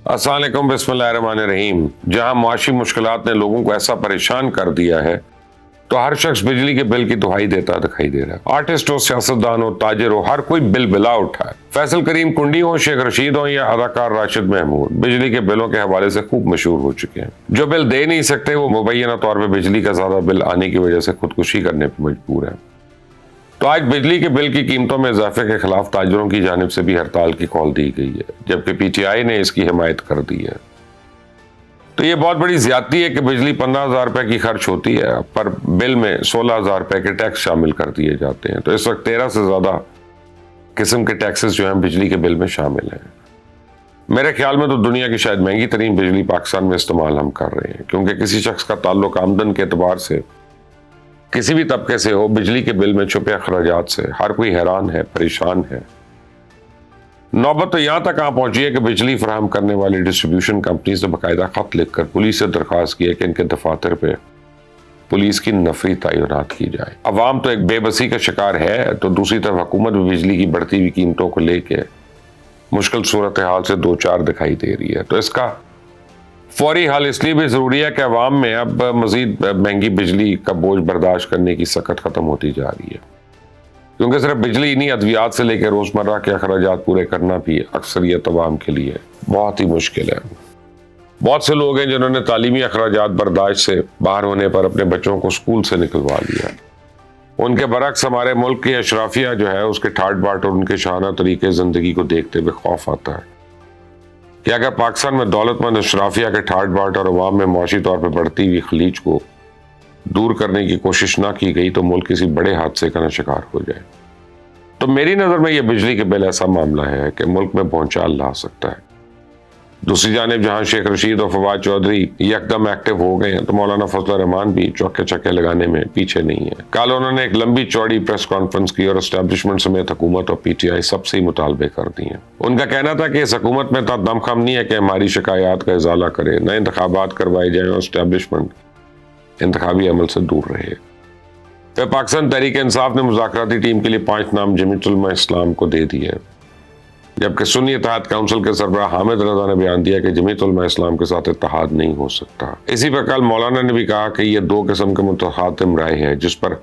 السلام علیکم، بسم اللہ الرحمن الرحیم۔ جہاں معاشی مشکلات نے لوگوں کو ایسا پریشان کر دیا ہے تو ہر شخص بجلی کے بل کی دہائی دیتا دکھائی دے رہا ہے۔ آرٹسٹ ہو، سیاستدان ہو، تاجر ہو، ہر کوئی بل بلا اٹھا ہے۔ فیصل کریم کنڈی ہو، شیخ رشید ہو یا اداکار راشد محمود، بجلی کے بلوں کے حوالے سے خوب مشہور ہو چکے ہیں۔ جو بل دے نہیں سکتے وہ مبینہ طور پہ بجلی کا زیادہ بل آنے کی وجہ سے خودکشی کرنے پہ مجبور ہیں۔ تو آج بجلی کے بل کی قیمتوں میں اضافے کے خلاف تاجروں کی جانب سے بھی ہڑتال کی کال دی گئی ہے، جبکہ پی ٹی آئی نے اس کی حمایت کر دی ہے۔ تو یہ بہت بڑی زیادتی ہے کہ بجلی 15,000 روپے کی خرچ ہوتی ہے پر بل میں 16,000 روپے کے ٹیکس شامل کر دیے جاتے ہیں۔ تو اس وقت 13 سے زیادہ قسم کے ٹیکسز جو ہیں بجلی کے بل میں شامل ہیں۔ میرے خیال میں تو دنیا کی شاید مہنگی ترین بجلی پاکستان میں استعمال ہم کر رہے ہیں، کیونکہ کسی شخص کا تعلق آمدن کے اعتبار سے کسی بھی طبقے سے ہو، بجلی کے بل میں چھپے اخراجات سے ہر کوئی حیران ہے، پریشان ہے۔ نوبت تو یہاں تک پہنچی ہے کہ بجلی فراہم کرنے والی ڈسٹریبیوشن کمپنیز نے باقاعدہ خط لکھ کر پولیس سے درخواست کی ہے کہ ان کے دفاتر پہ پولیس کی نفری تعینات کی جائے۔ عوام تو ایک بے بسی کا شکار ہے، تو دوسری طرف حکومت بھی بجلی کی بڑھتی ہوئی قیمتوں کو لے کے مشکل صورتحال سے دو چار دکھائی دے رہی ہے۔ تو اس کا فوری حل اس لیے بھی ضروری ہے کہ عوام میں اب مزید مہنگی بجلی کا بوجھ برداشت کرنے کی سکت ختم ہوتی جا رہی ہے، کیونکہ صرف بجلی نہیں، ادویات سے لے کے روزمرہ کے اخراجات پورے کرنا بھی اکثریت عوام کے لیے بہت ہی مشکل ہے۔ بہت سے لوگ ہیں جنہوں نے تعلیمی اخراجات برداشت سے باہر ہونے پر اپنے بچوں کو اسکول سے نکلوا لیا۔ ان کے برعکس ہمارے ملک کی اشرافیہ جو ہے اس کے ٹھاٹ باٹ اور ان کے شانہ طریقے زندگی کو دیکھتے ہوئے خوف آتا ہے کہ اگر پاکستان میں دولت مند اشرافیہ کے ٹھاٹ باٹ اور عوام میں معاشی طور پہ بڑھتی ہوئی خلیج کو دور کرنے کی کوشش نہ کی گئی تو ملک کسی بڑے حادثے کا شکار ہو جائے۔ تو میری نظر میں یہ بجلی کے بل ایسا معاملہ ہے کہ ملک میں بھونچال لا سکتا ہے۔ دوسری جانب جہاں شیخ رشید اور فواد چودھری یکدم ایکٹیو ہو گئے ہیں تو مولانا فضل الرحمان بھی چوکے چکے لگانے میں پیچھے نہیں ہے۔ کل انہوں نے ایک لمبی چوڑی پریس کانفرنس کی اور اسٹیبلشمنٹ سمیت حکومت اور پی ٹی آئی سب سے ہی مطالبے کر دیے ہیں۔ ان کا کہنا تھا کہ اس حکومت میں تو دم خم نہیں ہے کہ ہماری شکایات کا ازالہ کرے، نہ انتخابات کروائے جائیں اور اسٹیبلشمنٹ انتخابی عمل سے دور رہے۔ پھر پاکستان تحریک انصاف نے مذاکراتی ٹیم کے لیے 5 نام جمیعت علماء اسلام کو دے دیے، جبکہ سنی اتحاد کونسل کے سربراہ حامد رضا نے بیان دیا کہ جمیعت علماء اسلام کے ساتھ اتحاد نہیں ہو سکتا۔ اسی پر کل مولانا نے بھی کہا کہ یہ 2 قسم کے متخاتم رائے ہے جس پر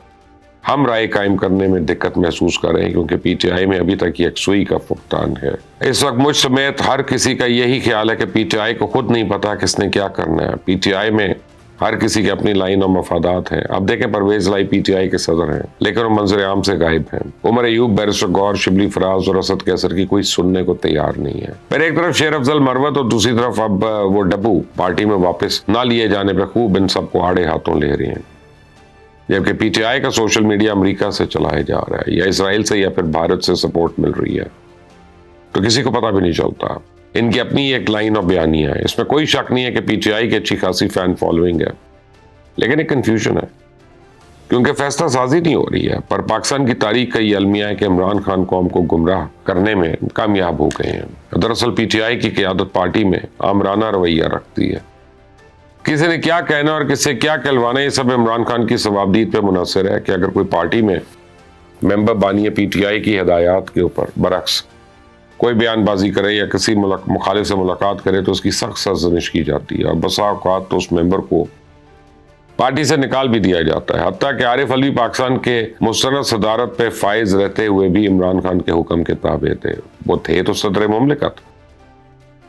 ہم رائے قائم کرنے میں دقت محسوس کر رہے ہیں، کیونکہ پی ٹی آئی میں ابھی تک یکسوئی کا فقدان ہے۔ اس وقت مجھ سمیت ہر کسی کا یہی خیال ہے کہ پی ٹی آئی کو خود نہیں پتا کس نے کیا کرنا ہے۔ پی ٹی آئی میں ہر کسی کے اپنی لائن اور مفادات ہیں۔ اب دیکھیں پرویز لائی پی ٹی آئی کے صدر ہیں لیکن وہ منظر عام سے غائب ہیں۔ عمر ایوب، بیرسٹر گور، شبلی فراز اور اسد کیسر کی کوئی سننے کو تیار نہیں ہے۔ پھر ایک طرف شیر افضل مروت اور دوسری طرف اب وہ ڈبو پارٹی میں واپس نہ لیے جانے پہ خوب ان سب کو آڑے ہاتھوں لے رہے ہیں، جبکہ پی ٹی آئی کا سوشل میڈیا امریکہ سے چلایا جا رہا ہے یا اسرائیل سے یا پھر بھارت سے سپورٹ مل رہی ہے، تو کسی کو پتہ بھی نہیں چلتا۔ ان کی اپنی ایک لائن اور بیانیہ ہے، اس میں کوئی شک نہیں ہے کہ پی ٹی آئی کی اچھی خاصی فین فالوئنگ ہے، لیکن ایک کنفیوژن ہے کیونکہ فیصلہ سازی نہیں ہو رہی ہے۔ پر پاکستان کی تاریخ کا یہ المیہ ہے کہ عمران خان قوم کو گمراہ کرنے میں کامیاب ہو گئے ہیں۔ دراصل پی ٹی آئی کی قیادت پارٹی میں آمرانہ رویہ رکھتی ہے۔ کسی نے کیا کہنا اور کس سے کیا کہلوانا، یہ سب عمران خان کی ثوابدید پہ منحصر ہے کہ اگر کوئی پارٹی میں ممبر بانی پی ٹی آئی کی ہدایات کے اوپر برعکس کوئی بیان بازی کرے یا کسی مخالف سے ملاقات کرے تو اس کی سخت سرزنش کی جاتی ہے اور بسا اوقات تو اس ممبر کو پارٹی سے نکال بھی دیا جاتا ہے۔ حتیٰ کہ عارف علوی پاکستان کے مستند صدارت پہ فائز رہتے ہوئے بھی عمران خان کے حکم کے تابع تھے۔ وہ تھے تو صدر مملکت،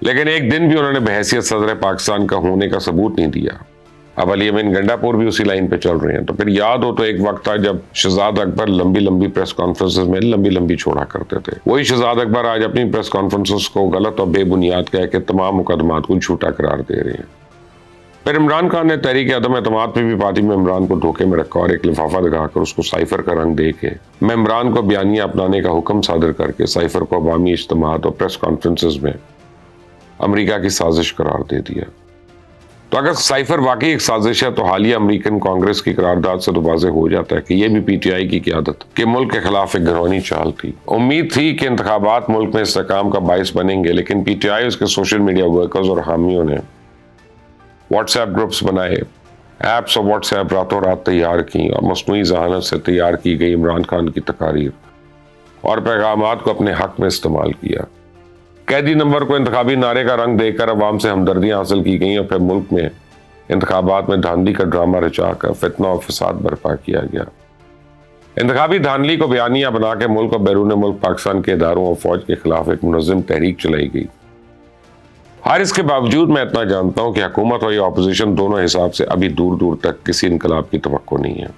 لیکن ایک دن بھی انہوں نے بحیثیت صدر پاکستان کا ہونے کا ثبوت نہیں دیا۔ اب علی امین گنڈاپور بھی اسی لائن پہ چل رہے ہیں۔ تو پھر یاد ہو تو ایک وقت تھا جب شہزاد اکبر لمبی پریس کانفرنسز میں لمبی چھوڑا کرتے تھے۔ وہی شہزاد اکبر آج اپنی پریس کانفرنسز کو غلط اور بے بنیاد کہہ کے تمام مقدمات کو جھوٹا قرار دے رہے ہیں۔ پھر عمران خان نے تحریک عدم اعتماد پہ بھی پارٹی میں عمران کو دھوکے میں رکھا اور ایک لفافہ دکھا کر اس کو سائفر کا رنگ دے کے ممبران کو بیانیہ اپنانے کا حکم صادر کر کے سائفر کو عوامی اجتماعات اور پریس کانفرنسز میں امریکہ کی سازش قرار دے دیا۔ تو اگر سائفر واقعی ایک سازش ہے تو حالیہ امریکن کانگریس کی قرارداد سے تو واضح ہو جاتا ہے کہ یہ بھی پی ٹی آئی کی قیادت کے ملک کے خلاف ایک گھرونی چال تھی۔ امید تھی کہ انتخابات ملک میں استحکام کا باعث بنیں گے، لیکن پی ٹی آئی اس کے سوشل میڈیا ورکرز اور حامیوں نے واٹس ایپ گروپس بنائے، ایپس اور واٹس ایپ راتوں رات تیار کی اور مصنوعی ذہانت سے تیار کی گئی عمران خان کی تقاریر اور پیغامات کو اپنے حق میں استعمال کیا۔ قیدی نمبر کو انتخابی نعرے کا رنگ دے کر عوام سے ہمدردیاں حاصل کی گئیں اور پھر ملک میں انتخابات میں دھاندلی کا ڈرامہ رچا کر فتنہ اور فساد برپا کیا گیا۔ انتخابی دھاندلی کو بیانیہ بنا کے ملک اور بیرون ملک پاکستان کے اداروں اور فوج کے خلاف ایک منظم تحریک چلائی گئی۔ ہر اس کے باوجود میں اتنا جانتا ہوں کہ حکومت اور اپوزیشن دونوں حساب سے ابھی دور دور تک کسی انقلاب کی توقع نہیں ہے۔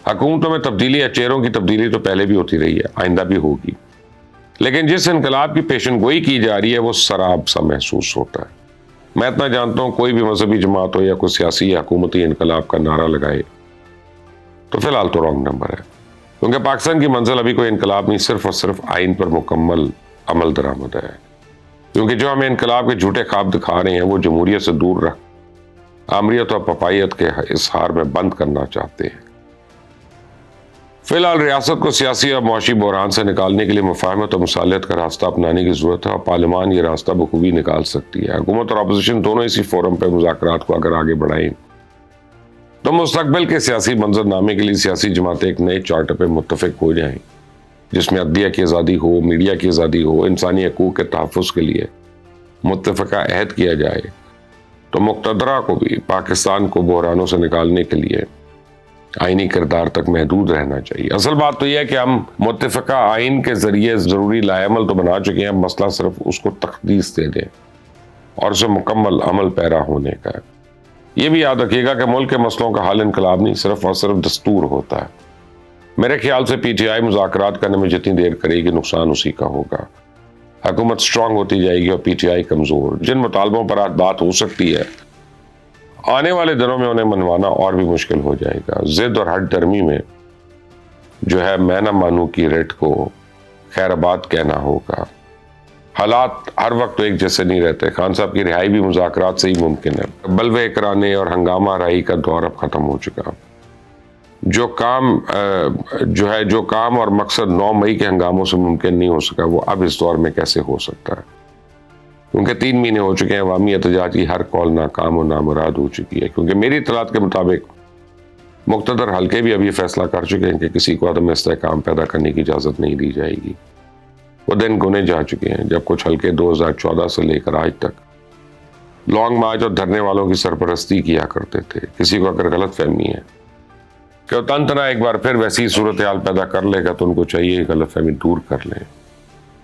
حکومتوں میں تبدیلی یا چہروں کی تبدیلی تو پہلے بھی ہوتی رہی ہے، آئندہ بھی ہوگی، لیکن جس انقلاب کی پیشن گوئی کی جا رہی ہے وہ سراب سا محسوس ہوتا ہے۔ میں اتنا جانتا ہوں کوئی بھی مذہبی جماعت ہو یا کوئی سیاسی یا حکومتی انقلاب کا نعرہ لگائے تو فی الحال تو رانگ نمبر ہے، کیونکہ پاکستان کی منزل ابھی کوئی انقلاب نہیں، صرف اور صرف آئین پر مکمل عمل درآمد ہے، کیونکہ جو ہمیں انقلاب کے جھوٹے خواب دکھا رہے ہیں وہ جمہوریت سے دور رکھ آمریت اور پپائیت کے اظہار میں بند کرنا چاہتے ہیں۔ فی الحال ریاست کو سیاسی اور معاشی بحران سے نکالنے کے لیے مفاہمت اور مصالحت کا راستہ اپنانے کی ضرورت ہے، اور پارلیمان یہ راستہ بخوبی نکال سکتی ہے۔ حکومت اور اپوزیشن دونوں اسی فورم پہ مذاکرات کو اگر آگے بڑھائیں تو مستقبل کے سیاسی منظر نامے کے لیے سیاسی جماعتیں ایک نئے چارٹر پہ متفق ہو جائیں، جس میں عدلیہ کی آزادی ہو، میڈیا کی آزادی ہو، انسانی حقوق کے تحفظ کے لیے متفقہ عہد کیا جائے، تو مقتدرہ کو بھی پاکستان کو بحرانوں سے نکالنے کے لیے آئینی کردار تک محدود رہنا چاہیے۔ اصل بات تو یہ ہے کہ ہم متفقہ آئین کے ذریعے ضروری لائے عمل تو بنا چکے ہیں، مسئلہ صرف اس کو تخصیص دے دیں اور اسے مکمل عمل پیرا ہونے کا ہے۔ یہ بھی یاد رکھیے گا کہ ملک کے مسئلوں کا حل انقلاب نہیں، صرف اور صرف دستور ہوتا ہے۔ میرے خیال سے پی ٹی آئی مذاکرات کرنے میں جتنی دیر کرے گی نقصان اسی کا ہوگا۔ حکومت سٹرونگ ہوتی جائے گی اور پی ٹی آئی کمزور۔ جن مطالبوں پر آج بات ہو سکتی ہے آنے والے دنوں میں انہیں منوانا اور بھی مشکل ہو جائے گا۔ ضد اور ہٹ درمی میں جو ہے میں نہ مانوں کی ریٹ کو خیر آباد کہنا ہوگا۔ حالات ہر وقت تو ایک جیسے نہیں رہتے۔ خان صاحب کی رہائی بھی مذاکرات سے ہی ممکن ہے۔ بلوے کرانے اور ہنگامہ رائی کا دور اب ختم ہو چکا۔ جو کام اور مقصد 9 مئی کے ہنگاموں سے ممکن نہیں ہو سکا وہ اب اس دور میں کیسے ہو سکتا ہے، کیونکہ 3 مہینے ہو چکے ہیں، عوامی احتجاج کی ہر کال ناکام و نامراد ہو چکی ہے، کیونکہ میری اطلاعات کے مطابق مقتدر حلقے بھی اب یہ فیصلہ کر چکے ہیں کہ کسی کو عدم استحکام پیدا کرنے کی اجازت نہیں دی جائے گی۔ وہ دن گنے جا چکے ہیں جب کچھ حلقے 2014 سے لے کر آج تک لانگ مارچ اور دھرنے والوں کی سرپرستی کیا کرتے تھے۔ کسی کو اگر غلط فہمی ہے کہ وہ تنتنا ایک بار پھر ویسی صورتحال پیدا کر لے گا تو ان کو چاہیے غلط فہمی دور کر لیں،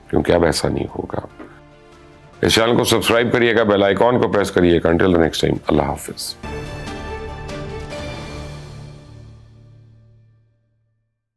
کیونکہ اب ایسا نہیں ہوگا۔ اس چینل کو سبسکرائب کریے گا، بیل آئیکن کو پریس کریے گا۔ انٹل دی نیکسٹ ٹائم، اللہ حافظ۔